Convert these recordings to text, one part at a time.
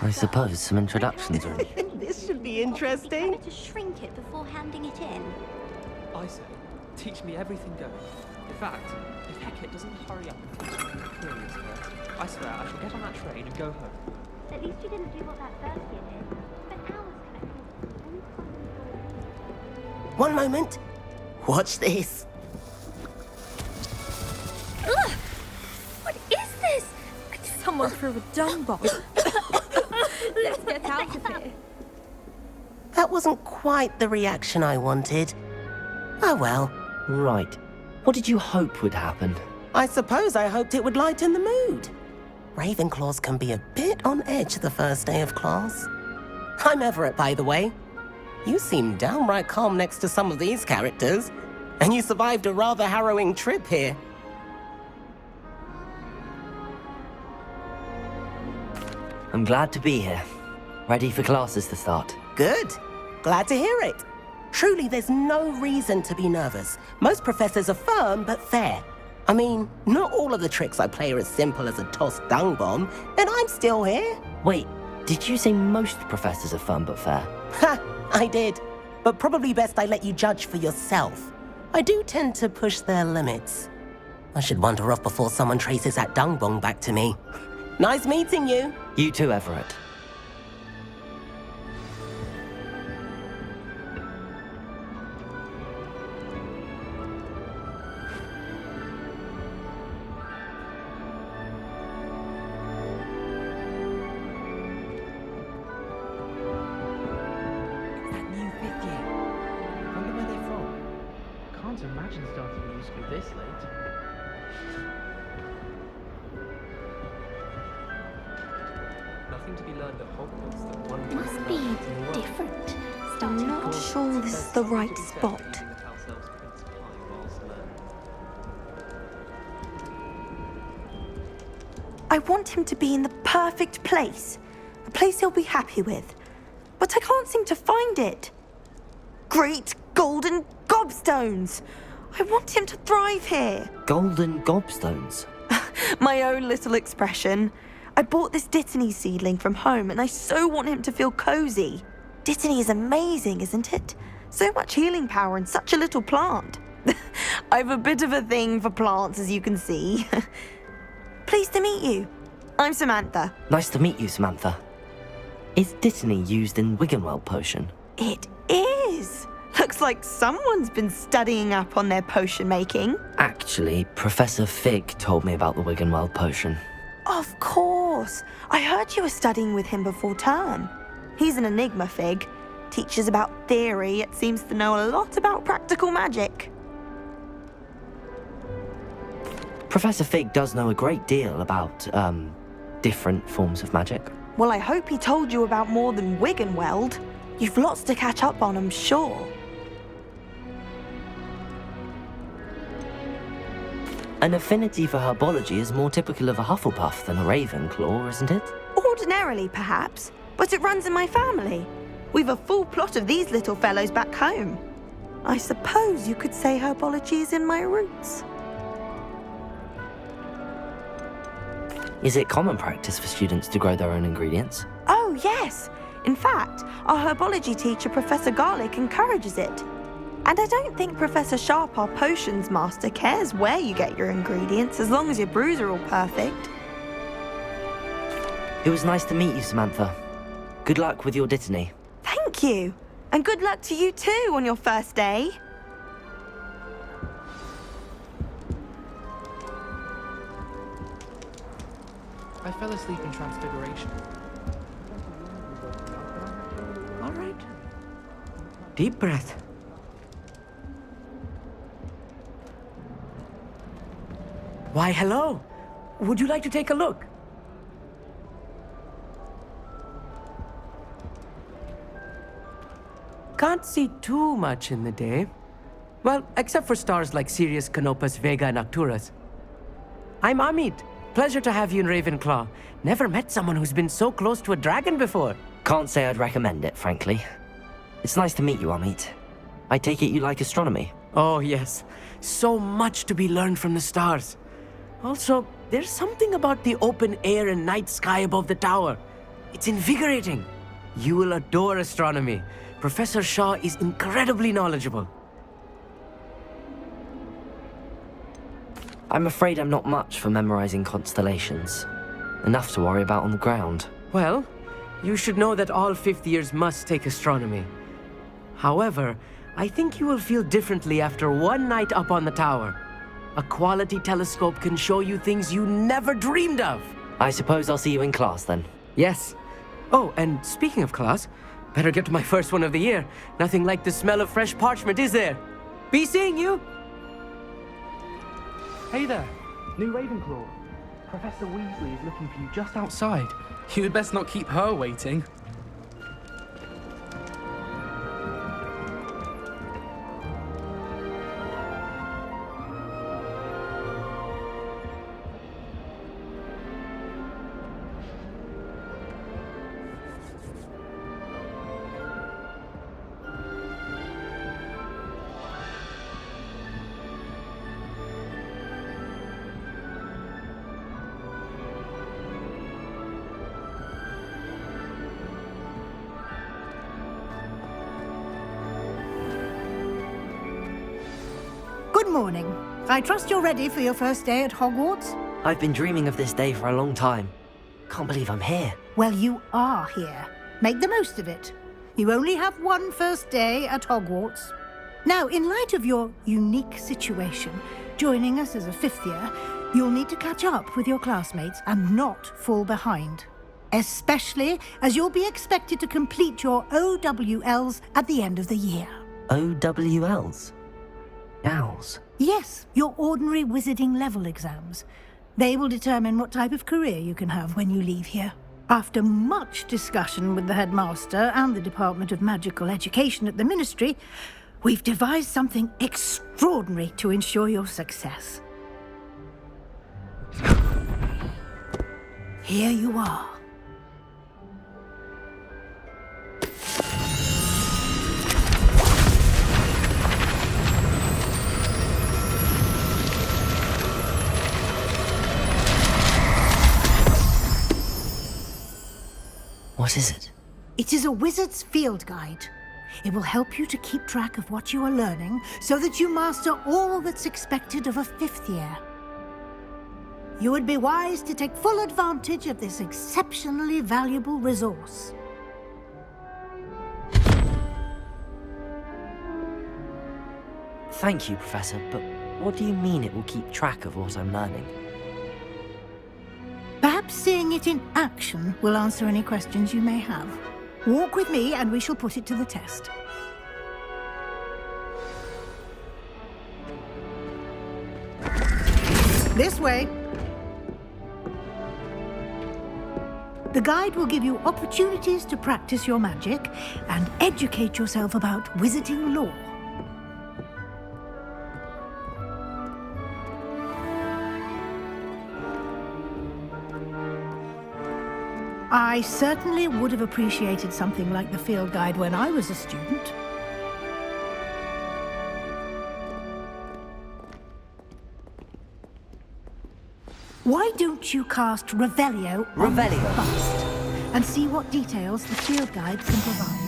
I suppose some introductions are... This should be interesting. To shrink it before handing it in. I say, teach me everything going. In fact, if Hecate doesn't hurry up and finish making the curious first, I swear I shall get on that train and go home. At least you didn't do what that first kid did. Spent hours collecting. One moment. Watch this. Ugh! What is this? Someone threw a dung bomb. Let's get out of here. That wasn't quite the reaction I wanted. Oh well. Right. What did you hope would happen? I suppose I hoped it would lighten the mood. Ravenclaws can be a bit on edge the first day of class. I'm Everett, by the way. You seem downright calm next to some of these characters, and you survived a rather harrowing trip here. I'm glad to be here. Ready for classes to start. Good. Glad to hear it. Truly, there's no reason to be nervous. Most professors are firm but fair. I mean, not all of the tricks I play are as simple as a tossed dung bomb, and I'm still here. Wait, did you say most professors are fun but fair? Ha, I did. But probably best I let you judge for yourself. I do tend to push their limits. I should wander off before someone traces that dung bomb back to me. Nice meeting you. You too, Everett. Imagine starting new school this late. Nothing to be learned at Hogwarts that one Must be different. I'm not sure this is the right spot. I want him to be in the perfect place. A place he'll be happy with. But I can't seem to find it. Great golden gobstones! I want him to thrive here. Golden gobstones? My own little expression. I bought this Dittany seedling from home and I so want him to feel cozy. Dittany is amazing, isn't it? So much healing power in such a little plant. I've a bit of a thing for plants, as you can see. Pleased to meet you. I'm Samantha. Nice to meet you, Samantha. Is Dittany used in Wiggenweld potion? It is. Looks like someone's been studying up on their potion making. Actually, Professor Fig told me about the Wiggenweld potion. Of course. I heard you were studying with him before term. He's an enigma, Fig. Teaches about theory, yet seems to know a lot about practical magic. Professor Fig does know a great deal about, different forms of magic. Well, I hope he told you about more than Wiggenweld. You've lots to catch up on, I'm sure. An affinity for herbology is more typical of a Hufflepuff than a Ravenclaw, isn't it? Ordinarily, perhaps, but it runs in my family. We've a full plot of these little fellows back home. I suppose you could say herbology is in my roots. Is it common practice for students to grow their own ingredients? Oh, yes. In fact, our herbology teacher, Professor Garlick, encourages it. And I don't think Professor Sharp, our potions master, cares where you get your ingredients, as long as your brews are all perfect. It was nice to meet you, Samantha. Good luck with your Dittany. Thank you. And good luck to you too on your first day. I fell asleep in Transfiguration. All right. Deep breath. Why, hello. Would you like to take a look? Can't see too much in the day. Well, except for stars like Sirius, Canopus, Vega, and Arcturus. I'm Amit. Pleasure to have you in Ravenclaw. Never met someone who's been so close to a dragon before. Can't say I'd recommend it, frankly. It's nice to meet you, Amit. I take it you like astronomy? Oh, yes. So much to be learned from the stars. Also, there's something about the open air and night sky above the tower. It's invigorating. You will adore astronomy. Professor Shaw is incredibly knowledgeable. I'm afraid I'm not much for memorizing constellations. Enough to worry about on the ground. Well, you should know that all fifth years must take astronomy. However, I think you will feel differently after one night up on the tower. A quality telescope can show you things you never dreamed of. I suppose I'll see you in class then. Yes. Oh, and speaking of class, better get to my first one of the year. Nothing like the smell of fresh parchment, is there? Be seeing you! Hey there, new Ravenclaw. Professor Weasley is looking for you just outside. You'd best not keep her waiting. Good morning. I trust you're ready for your first day at Hogwarts? I've been dreaming of this day for a long time. Can't believe I'm here. Well, you are here. Make the most of it. You only have one first day at Hogwarts. Now, in light of your unique situation, joining us as a fifth year, you'll need to catch up with your classmates and not fall behind. Especially as you'll be expected to complete your OWLs at the end of the year. OWLs? Owls? Yes, your ordinary wizarding level exams. They will determine what type of career you can have when you leave here. After much discussion with the headmaster and the Department of Magical Education at the Ministry, we've devised something extraordinary to ensure your success. Here you are. What is it? It is a wizard's field guide. It will help you to keep track of what you are learning so that you master all that's expected of a fifth year. You would be wise to take full advantage of this exceptionally valuable resource. Thank you, Professor, but what do you mean it will keep track of what I'm learning? Perhaps seeing it in action will answer any questions you may have. Walk with me and we shall put it to the test. This way. The guide will give you opportunities to practice your magic and educate yourself about wizarding lore. I certainly would have appreciated something like the field guide when I was a student. Why don't you cast Revelio on the bust and see what details the field guide can provide?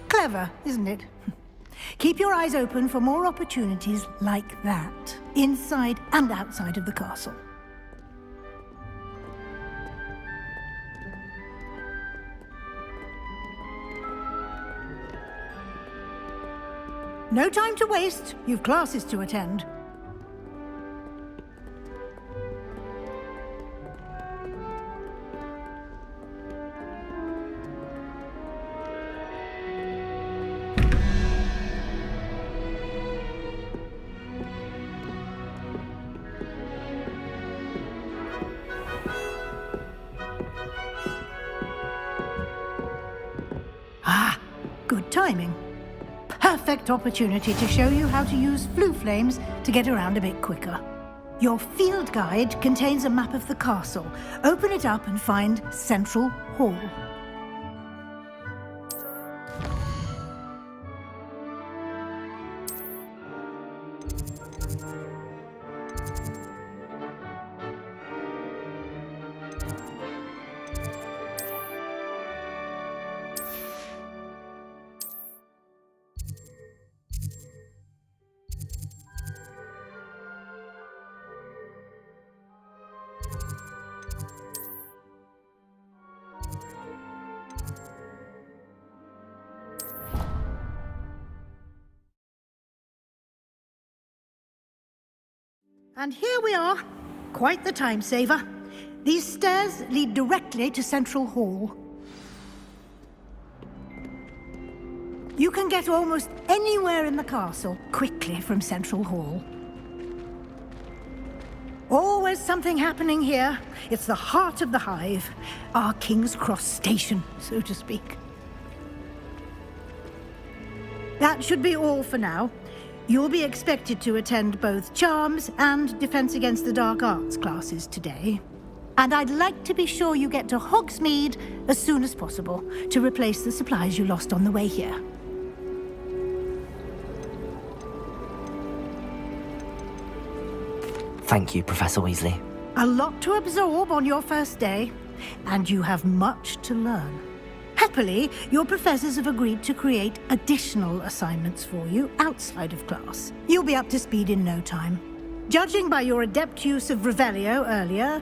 Clever, isn't it? Keep your eyes open for more opportunities like that, inside and outside of the castle. No time to waste. You've classes to attend. Good timing. perfect opportunity to show you how to use flue flames to get around a bit quicker. Your field guide contains a map of the castle. Open it up and find Central Hall. And here we are. Quite the time saver. These stairs lead directly to Central Hall. You can get almost anywhere in the castle quickly from Central Hall. Always something happening here. It's the heart of the hive. Our King's Cross station, so to speak. That should be all for now. You'll be expected to attend both Charms and Defense Against the Dark Arts classes today. And I'd like to be sure you get to Hogsmeade as soon as possible to replace the supplies you lost on the way here. Thank you, Professor Weasley. A lot to absorb on your first day, and you have much to learn. Happily, your professors have agreed to create additional assignments for you outside of class. You'll be up to speed in no time. Judging by your adept use of Revelio earlier,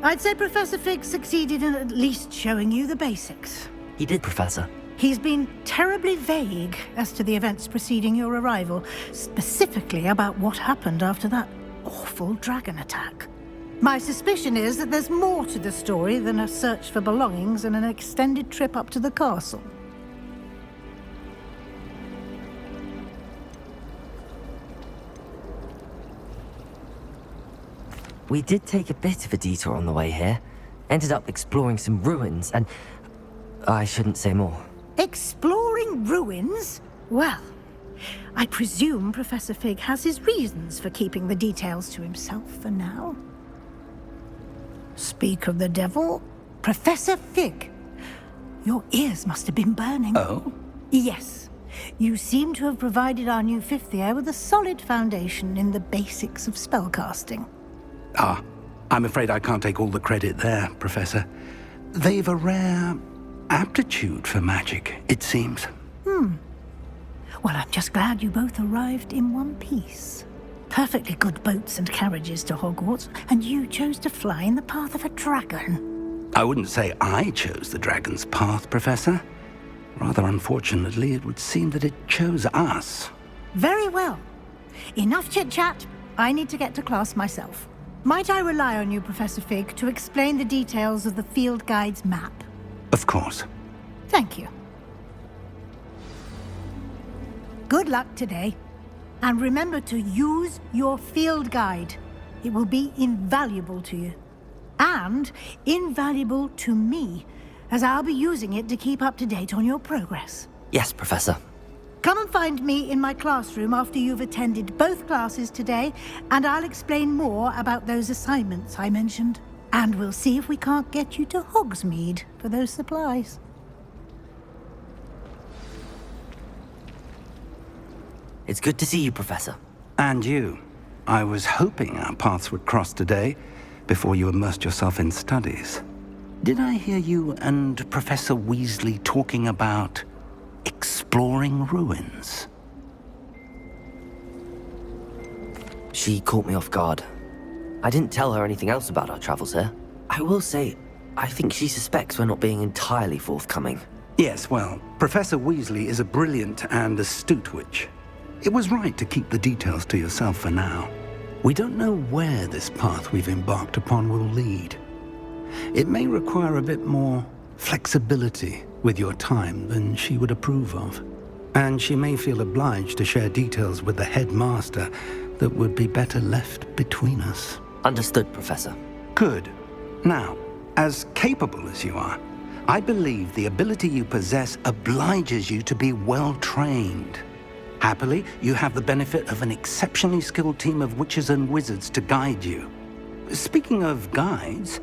I'd say Professor Fig succeeded in at least showing you the basics. He did, Professor. He's been terribly vague as to the events preceding your arrival, specifically about what happened after that awful dragon attack. My suspicion is that there's more to the story than a search for belongings and an extended trip up to the castle. We did take a bit of a detour on the way here. Ended up exploring some ruins and... I shouldn't say more. Exploring ruins? Well, I presume Professor Fig has his reasons for keeping the details to himself for now. Speak of the devil, Professor Fig. Your ears must have been burning. Oh? Yes. You seem to have provided our new fifth year with a solid foundation in the basics of spellcasting. Ah, I'm afraid I can't take all the credit there, Professor. They've a rare aptitude for magic, it seems. Well, I'm just glad you both arrived in one piece. Perfectly good boats and carriages to Hogwarts, and you chose to fly in the path of a dragon. I wouldn't say I chose the dragon's path, Professor. Rather unfortunately, it would seem that it chose us. Very well. Enough chit-chat. I need to get to class myself. Might I rely on you, Professor Fig, to explain the details of the field guide's map? Of course. Thank you. Good luck today. And remember to use your field guide. It will be invaluable to you. And invaluable to me, as I'll be using it to keep up to date on your progress. Yes, Professor. Come and find me in my classroom after you've attended both classes today, and I'll explain more about those assignments I mentioned. And we'll see if we can't get you to Hogsmeade for those supplies. It's good to see you, Professor. And you. I was hoping our paths would cross today, before you immersed yourself in studies. Did I hear you and Professor Weasley talking about exploring ruins? She caught me off guard. I didn't tell her anything else about our travels here. I will say, I think she suspects we're not being entirely forthcoming. Yes, well, Professor Weasley is a brilliant and astute witch. It was right to keep the details to yourself for now. We don't know where this path we've embarked upon will lead. It may require a bit more flexibility with your time than she would approve of. And she may feel obliged to share details with the headmaster that would be better left between us. Understood, Professor. Good. Now, as capable as you are, I believe the ability you possess obliges you to be well trained. Happily, you have the benefit of an exceptionally skilled team of witches and wizards to guide you. Speaking of guides,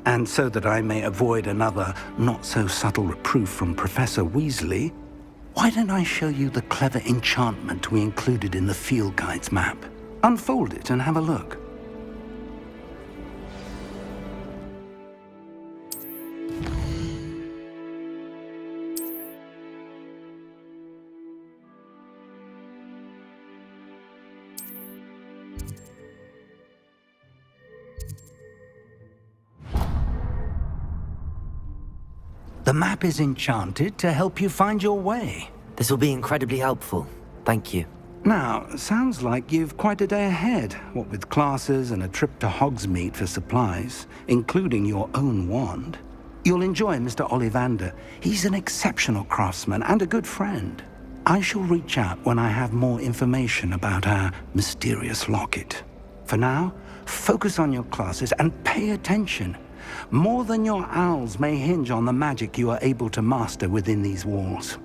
and so that I may avoid another not-so-subtle reproof from Professor Weasley, why don't I show you the clever enchantment we included in the field guide's map? Unfold it and have a look. The map is enchanted to help you find your way. This will be incredibly helpful. Thank you. Now, sounds like you've quite a day ahead, what with classes and a trip to Hogsmeade for supplies, including your own wand. You'll enjoy Mr. Ollivander. He's an exceptional craftsman and a good friend. I shall reach out when I have more information about our mysterious locket. For now, focus on your classes and pay attention. More than your owls may hinge on the magic you are able to master within these walls.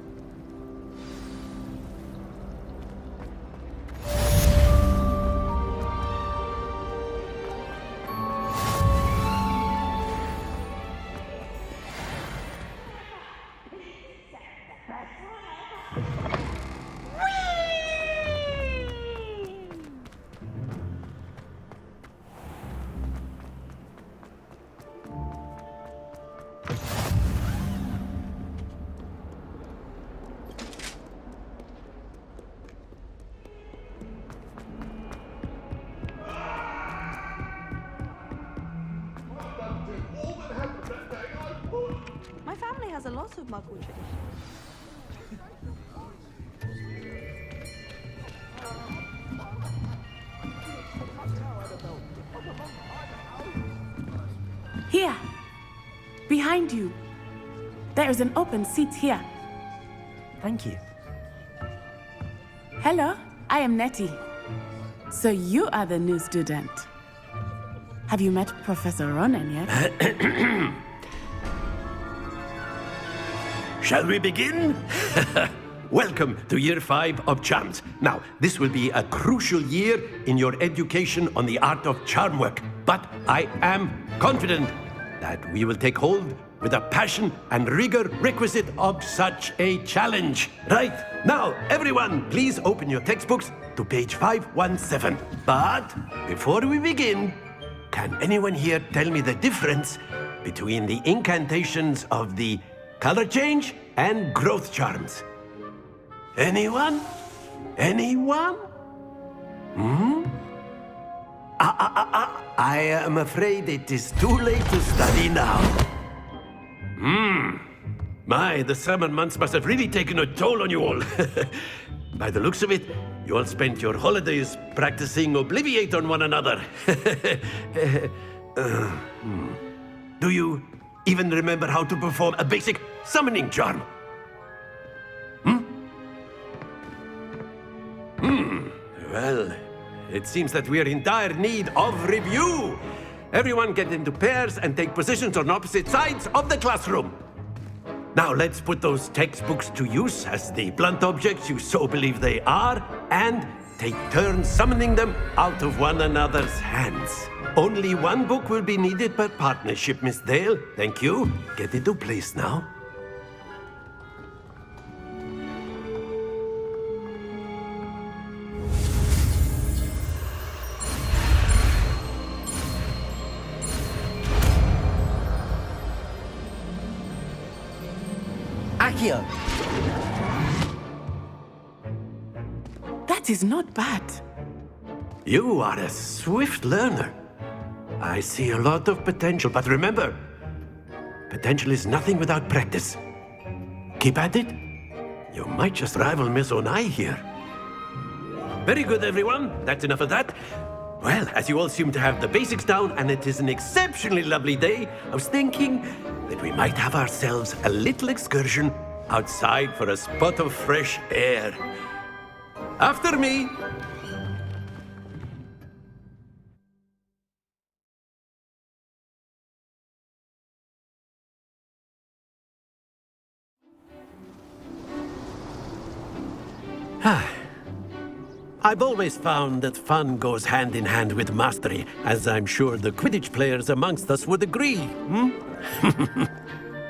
My family has a lot of Muggle traditions. Here, behind you. There is an open seat here. Thank you. Hello, I am Nettie. So you are the new student. Have you met Professor Ronan yet? Shall we begin? Welcome to Year 5 of Charms. Now, this will be a crucial year in your education on the art of charm work. But I am confident that we will take hold with the passion and rigor requisite of such a challenge. Right, now, everyone, please open your textbooks to page 517. But before we begin, can anyone here tell me the difference between the incantations of the color change and growth charms? Anyone? Anyone? I am afraid it is too late to study now. My, the summer months must have really taken a toll on you all. By the looks of it, you all spent your holidays practicing Obliviate on one another. Do you even remember how to perform a basic summoning charm? Well, it seems that we are in dire need of review. Everyone get into pairs and take positions on opposite sides of the classroom. Now let's put those textbooks to use as the blunt objects you so believe they are, and take turns summoning them out of one another's hands. Only one book will be needed per partnership, Miss Dale. Thank you. Get into place now. Accio! That is not bad. You are a swift learner. I see a lot of potential, but remember, potential is nothing without practice. Keep at it. You might just rival Miss Onai here. Very good, everyone. That's enough of that. Well, as you all seem to have the basics down, and it is an exceptionally lovely day, I was thinking that we might have ourselves a little excursion outside for a spot of fresh air. After me. I've always found that fun goes hand in hand with mastery, as I'm sure the Quidditch players amongst us would agree.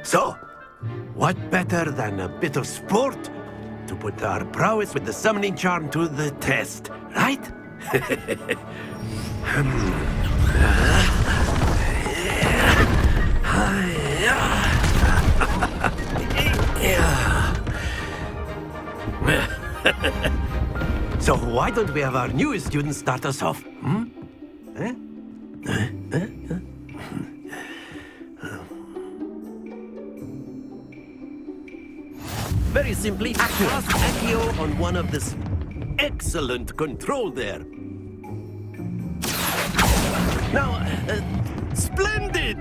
So, what better than a bit of sport to put our prowess with the summoning charm to the test, right? So why don't we have our newest student start us off? Very simply, cast Accio on one of this excellent control there. Now, splendid!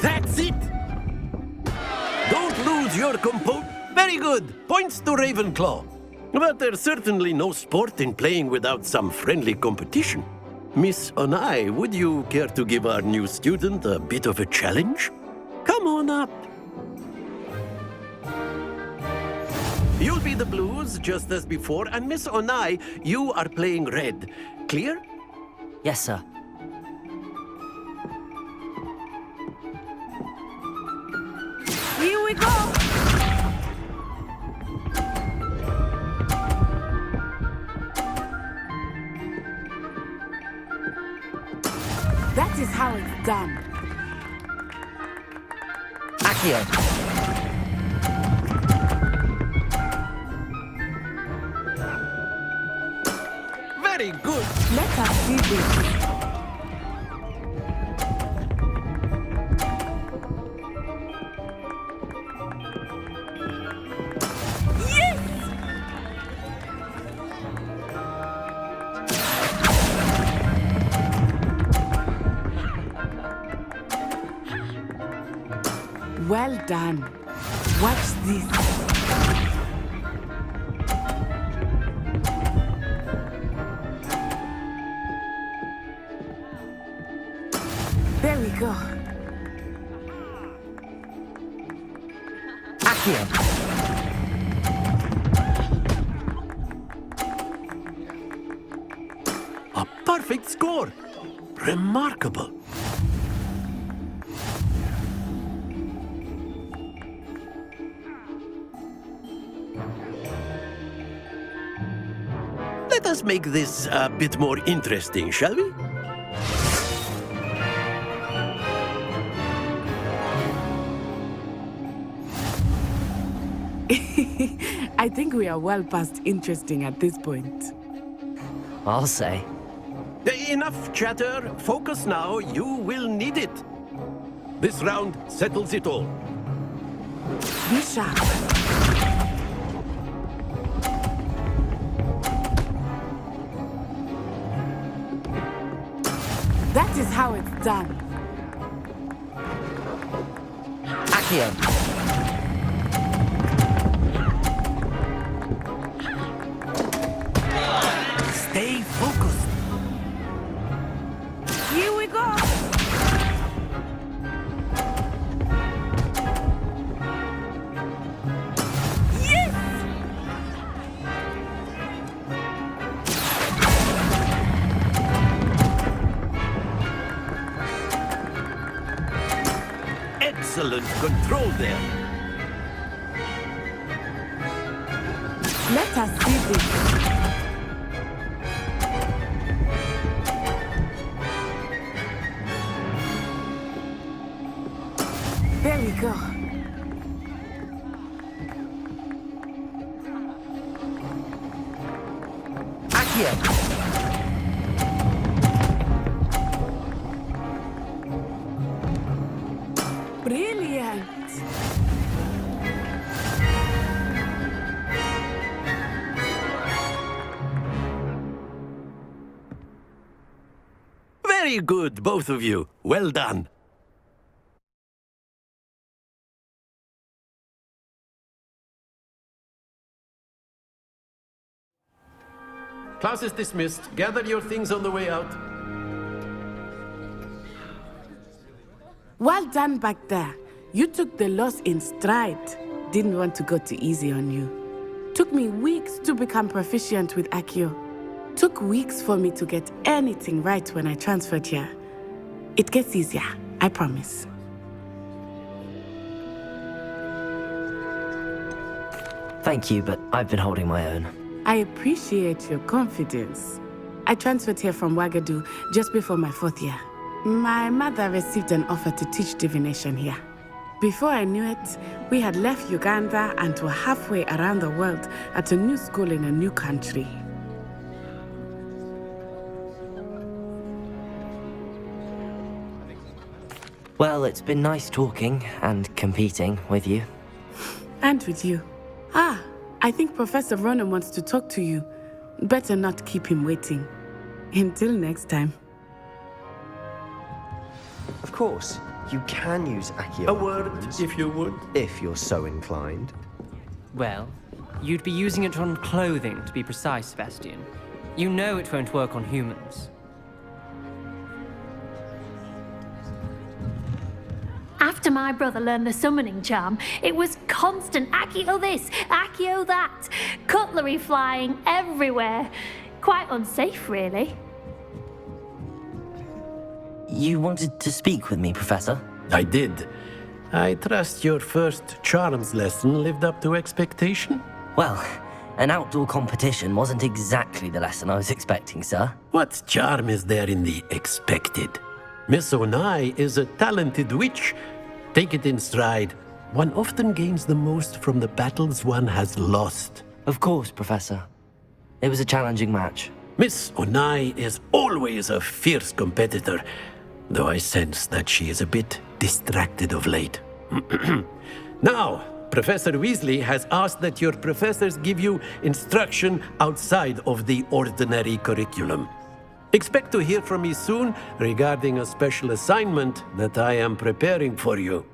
That's it! Don't lose your composure. Very good. Points to Ravenclaw. But there's certainly no sport in playing without some friendly competition. Miss Onai, would you care to give our new student a bit of a challenge? Come on up. You'll be the blues, just as before, and Miss Onai, you are playing red. Clear? Yes, sir. Here we go! That is how it's done. Accio. Very good. Let us see this. Well done. Watch this. There we go. Accio. A perfect score. Remarkable. Let us make this a bit more interesting, shall we? I think we are well past interesting at this point. I'll say. Enough chatter. Focus now. You will need it. This round settles it all. Be sharp. That is how it's done. Accio. Stay focused. Here we go. Yes! Excellent control there. Let us see this. There we go. Accio. Brilliant. Very good, both of you. Well done. Class is dismissed. Gather your things on the way out. Well done back there. You took the loss in stride. didn't want to go too easy on you. Took me weeks to become proficient with Accio. Took weeks for me to get anything right when I transferred here. It gets easier, I promise. Thank you, but I've been holding my own. I appreciate your confidence. I transferred here from Ouagadougou just before my 4th year. My mother received an offer to teach divination here. Before I knew it, we had left Uganda and were halfway around the world at a new school in a new country. Well, it's been nice talking and competing with you. And with you. Ah, I think Professor Ronan wants to talk to you. Better not keep him waiting. Until next time. Of course, you can use Accio. A word, if you would. If you're so inclined. Well, you'd be using it on clothing, to be precise, Sebastian. You know it won't work on humans. After my brother learned the summoning charm, it was constant Accio this, Accio that. Cutlery flying everywhere. Quite unsafe, really. You wanted to speak with me, Professor? I did. I trust your first charms lesson lived up to expectation? Well, an outdoor competition wasn't exactly the lesson I was expecting, sir. What charm is there in the expected? Miss Onai is a talented witch. Take it in stride. One often gains the most from the battles one has lost. Of course, Professor. It was a challenging match. Miss Onai is always a fierce competitor, though I sense that she is a bit distracted of late. Now, Professor Weasley has asked that your professors give you instruction outside of the ordinary curriculum. Expect to hear from me soon regarding a special assignment that I am preparing for you.